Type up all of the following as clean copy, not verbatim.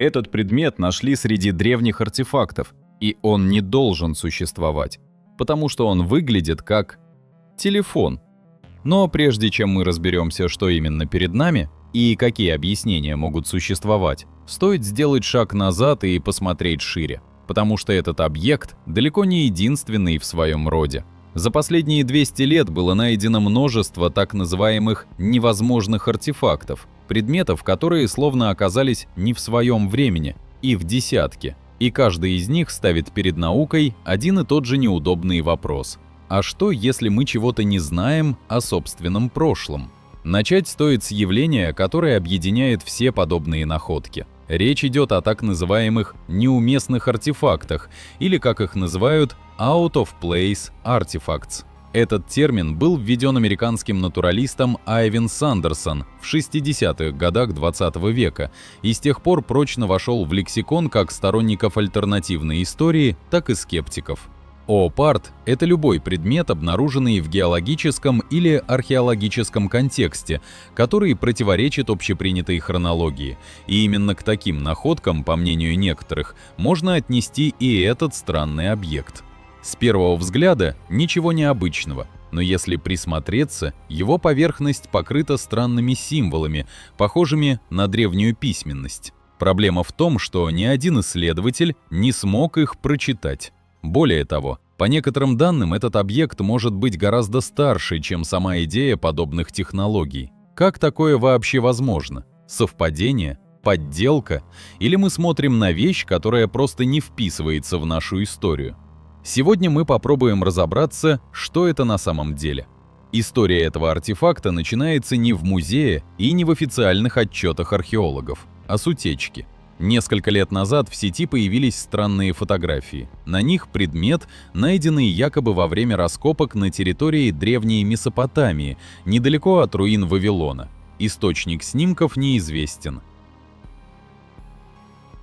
Этот предмет нашли среди древних артефактов, и он не должен существовать, потому что он выглядит как телефон. Но прежде чем мы разберемся, что именно перед нами и какие объяснения могут существовать, стоит сделать шаг назад и посмотреть шире, потому что этот объект далеко не единственный в своем роде. За последние 200 лет было найдено множество так называемых невозможных артефактов, предметов, которые словно оказались не в своем времени, и в десятки. И каждый из них ставит перед наукой один и тот же неудобный вопрос. А что, если мы чего-то не знаем о собственном прошлом? Начать стоит с явления, которое объединяет все подобные находки. Речь идет о так называемых неуместных артефактах, или, как их называют, out of place artifacts. Этот термин был введен американским натуралистом Айвен Сандерсон в 60-х годах 20 века и с тех пор прочно вошел в лексикон как сторонников альтернативной истории, так и скептиков. Оопарт — это любой предмет, обнаруженный в геологическом или археологическом контексте, который противоречит общепринятой хронологии. И именно к таким находкам, по мнению некоторых, можно отнести и этот странный объект. С первого взгляда ничего необычного, но если присмотреться, его поверхность покрыта странными символами, похожими на древнюю письменность. Проблема в том, что ни один исследователь не смог их прочитать. Более того, по некоторым данным, этот объект может быть гораздо старше, чем сама идея подобных технологий. Как такое вообще возможно? Совпадение? Подделка? Или мы смотрим на вещь, которая просто не вписывается в нашу историю? Сегодня мы попробуем разобраться, что это на самом деле. История этого артефакта начинается не в музее и не в официальных отчетах археологов, а с утечки. Несколько лет назад в сети появились странные фотографии. На них предмет, найденный якобы во время раскопок на территории древней Месопотамии, недалеко от руин Вавилона. Источник снимков неизвестен.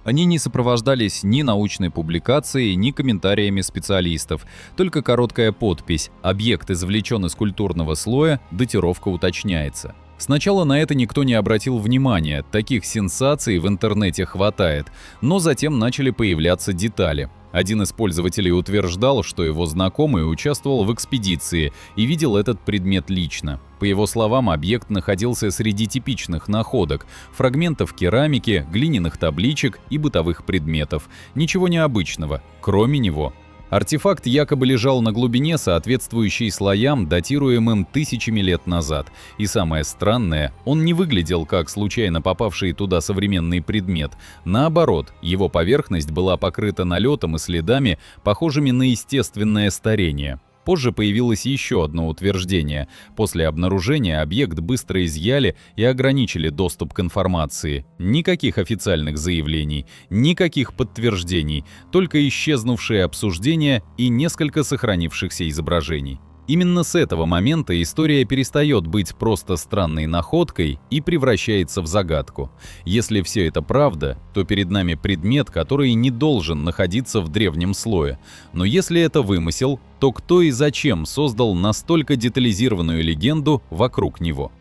Они не сопровождались ни научной публикацией, ни комментариями специалистов, только короткая подпись «Объект извлечен из культурного слоя, датировка уточняется». Сначала на это никто не обратил внимания, таких сенсаций в интернете хватает, но затем начали появляться детали. Один из пользователей утверждал, что его знакомый участвовал в экспедиции и видел этот предмет лично. По его словам, объект находился среди типичных находок, фрагментов керамики, глиняных табличек и бытовых предметов. Ничего необычного, кроме него. Артефакт якобы лежал на глубине, соответствующей слоям, датируемым тысячами лет назад. И самое странное, он не выглядел как случайно попавший туда современный предмет. Наоборот, его поверхность была покрыта налетом и следами, похожими на естественное старение. Позже появилось еще одно утверждение. После обнаружения объект быстро изъяли и ограничили доступ к информации. Никаких официальных заявлений, никаких подтверждений, только исчезнувшие обсуждения и несколько сохранившихся изображений. Именно с этого момента история перестает быть просто странной находкой и превращается в загадку. Если все это правда, то перед нами предмет, который не должен находиться в древнем слое. Но если это вымысел, то кто и зачем создал настолько детализированную легенду вокруг него?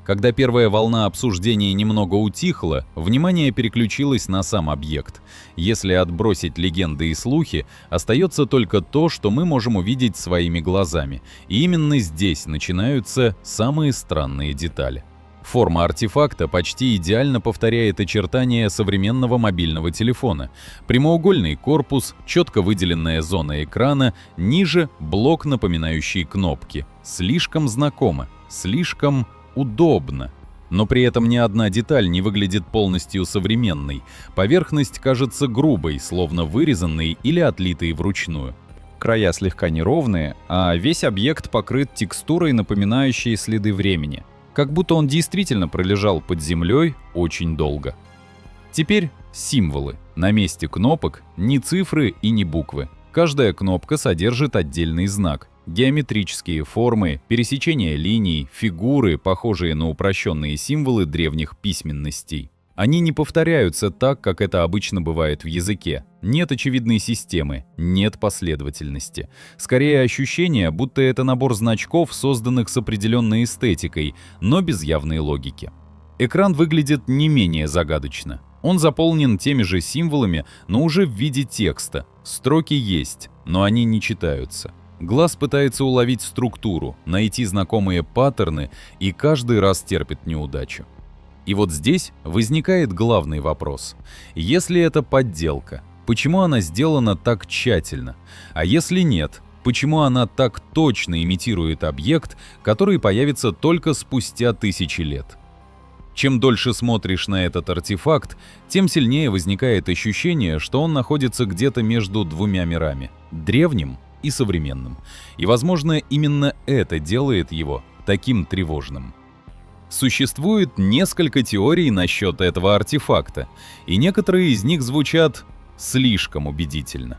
Когда первая волна обсуждений немного утихла, внимание переключилось на сам объект. Если отбросить легенды и слухи, остается только то, что мы можем увидеть своими глазами. И именно здесь начинаются самые странные детали. Форма артефакта почти идеально повторяет очертания современного мобильного телефона. Прямоугольный корпус, четко выделенная зона экрана, ниже блок, напоминающий кнопки. Слишком знакомо, слишком удобно. Но при этом ни одна деталь не выглядит полностью современной. Поверхность кажется грубой, словно вырезанной или отлитой вручную. Края слегка неровные, а весь объект покрыт текстурой, напоминающей следы времени. Как будто он действительно пролежал под землей очень долго. Теперь символы. На месте кнопок ни цифры и ни буквы. Каждая кнопка содержит отдельный знак. Геометрические формы, пересечения линий, фигуры, похожие на упрощенные символы древних письменностей. Они не повторяются так, как это обычно бывает в языке. Нет очевидной системы, нет последовательности. Скорее ощущение, будто это набор значков, созданных с определенной эстетикой, но без явной логики. Экран выглядит не менее загадочно. Он заполнен теми же символами, но уже в виде текста. Строки есть, но они не читаются. Глаз пытается уловить структуру, найти знакомые паттерны и каждый раз терпит неудачу. И вот здесь возникает главный вопрос. Если это подделка, почему она сделана так тщательно? А если нет, почему она так точно имитирует объект, который появится только спустя тысячи лет? Чем дольше смотришь на этот артефакт, тем сильнее возникает ощущение, что он находится где-то между двумя мирами – древним и современным. И, возможно, именно это делает его таким тревожным. Существует несколько теорий насчет этого артефакта, и некоторые из них звучат слишком убедительно.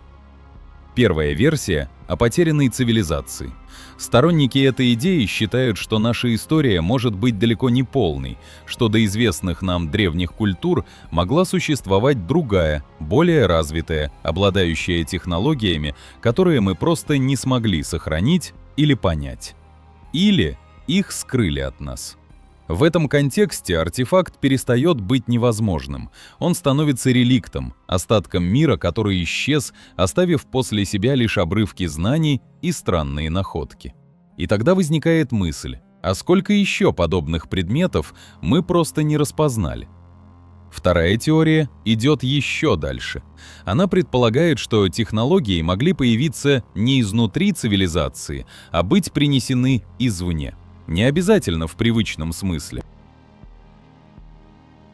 Первая версия – о потерянной цивилизации. Сторонники этой идеи считают, что наша история может быть далеко не полной, что до известных нам древних культур могла существовать другая, более развитая, обладающая технологиями, которые мы просто не смогли сохранить или понять. Или их скрыли от нас. В этом контексте артефакт перестает быть невозможным. Он становится реликтом, остатком мира, который исчез, оставив после себя лишь обрывки знаний и странные находки. И тогда возникает мысль, а сколько еще подобных предметов мы просто не распознали? Вторая теория идет еще дальше. Она предполагает, что технологии могли появиться не изнутри цивилизации, а быть принесены извне. Не обязательно в привычном смысле.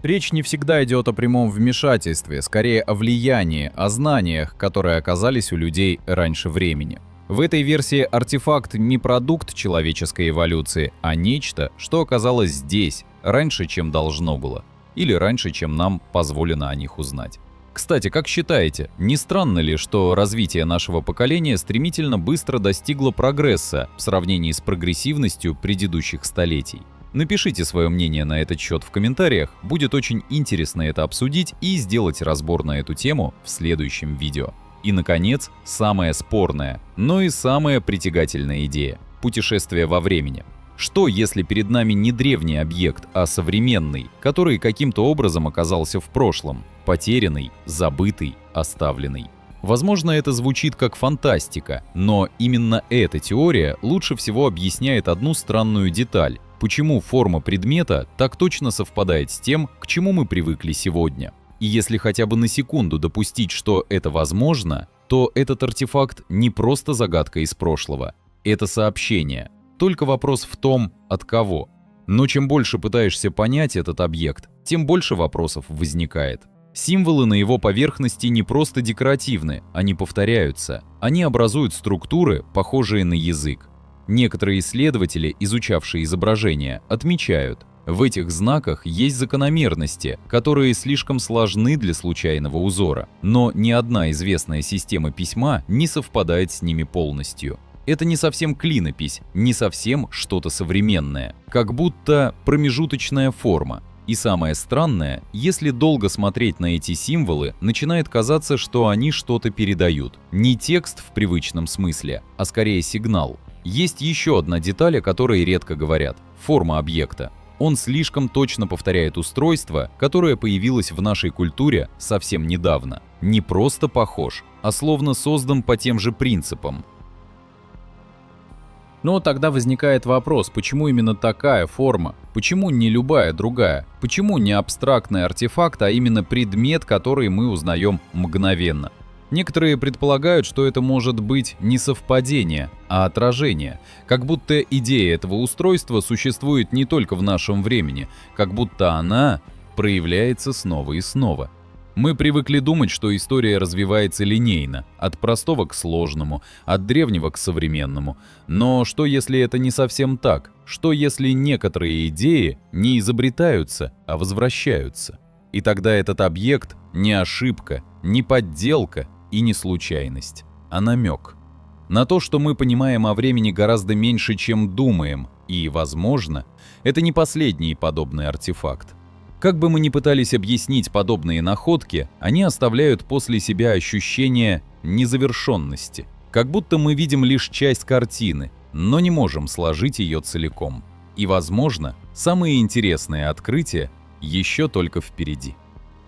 Речь не всегда идет о прямом вмешательстве, скорее о влиянии, о знаниях, которые оказались у людей раньше времени. В этой версии артефакт не продукт человеческой эволюции, а нечто, что оказалось здесь, раньше, чем должно было. Или раньше, чем нам позволено о них узнать. Кстати, как считаете, не странно ли, что развитие нашего поколения стремительно быстро достигло прогресса в сравнении с прогрессивностью предыдущих столетий? Напишите свое мнение на этот счет в комментариях, будет очень интересно это обсудить и сделать разбор на эту тему в следующем видео. И, наконец, самая спорная, но и самая притягательная идея – путешествие во времени. Что, если перед нами не древний объект, а современный, который каким-то образом оказался в прошлом, потерянный, забытый, оставленный? Возможно, это звучит как фантастика, но именно эта теория лучше всего объясняет одну странную деталь, почему форма предмета так точно совпадает с тем, к чему мы привыкли сегодня. И если хотя бы на секунду допустить, что это возможно, то этот артефакт не просто загадка из прошлого, это сообщение. Только вопрос в том, от кого. Но чем больше пытаешься понять этот объект, тем больше вопросов возникает. Символы на его поверхности не просто декоративны, они повторяются. Они образуют структуры, похожие на язык. Некоторые исследователи, изучавшие изображения, отмечают, в этих знаках есть закономерности, которые слишком сложны для случайного узора, но ни одна известная система письма не совпадает с ними полностью. Это не совсем клинопись, не совсем что-то современное, как будто промежуточная форма. И самое странное, если долго смотреть на эти символы, начинает казаться, что они что-то передают. Не текст в привычном смысле, а скорее сигнал. Есть еще одна деталь, о которой редко говорят – форма объекта. Он слишком точно повторяет устройство, которое появилось в нашей культуре совсем недавно. Не просто похож, а словно создан по тем же принципам. Но тогда возникает вопрос, почему именно такая форма? Почему не любая другая? Почему не абстрактный артефакт, а именно предмет, который мы узнаем мгновенно? Некоторые предполагают, что это может быть не совпадение, а отражение. Как будто идея этого устройства существует не только в нашем времени, как будто она проявляется снова и снова. Мы привыкли думать, что история развивается линейно, от простого к сложному, от древнего к современному. Но что если это не совсем так? Что если некоторые идеи не изобретаются, а возвращаются? И тогда этот объект не ошибка, не подделка и не случайность, а намек. На то, что мы понимаем о времени гораздо меньше, чем думаем, и, возможно, это не последний подобный артефакт. Как бы мы ни пытались объяснить подобные находки, они оставляют после себя ощущение незавершенности. Как будто мы видим лишь часть картины, но не можем сложить ее целиком. И, возможно, самые интересные открытия еще только впереди.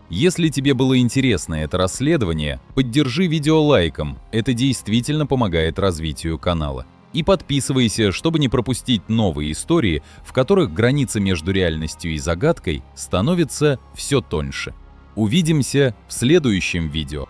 Если тебе было интересно это расследование, поддержи видео лайком, это действительно помогает развитию канала. И подписывайся, чтобы не пропустить новые истории, в которых граница между реальностью и загадкой становится все тоньше. Увидимся в следующем видео.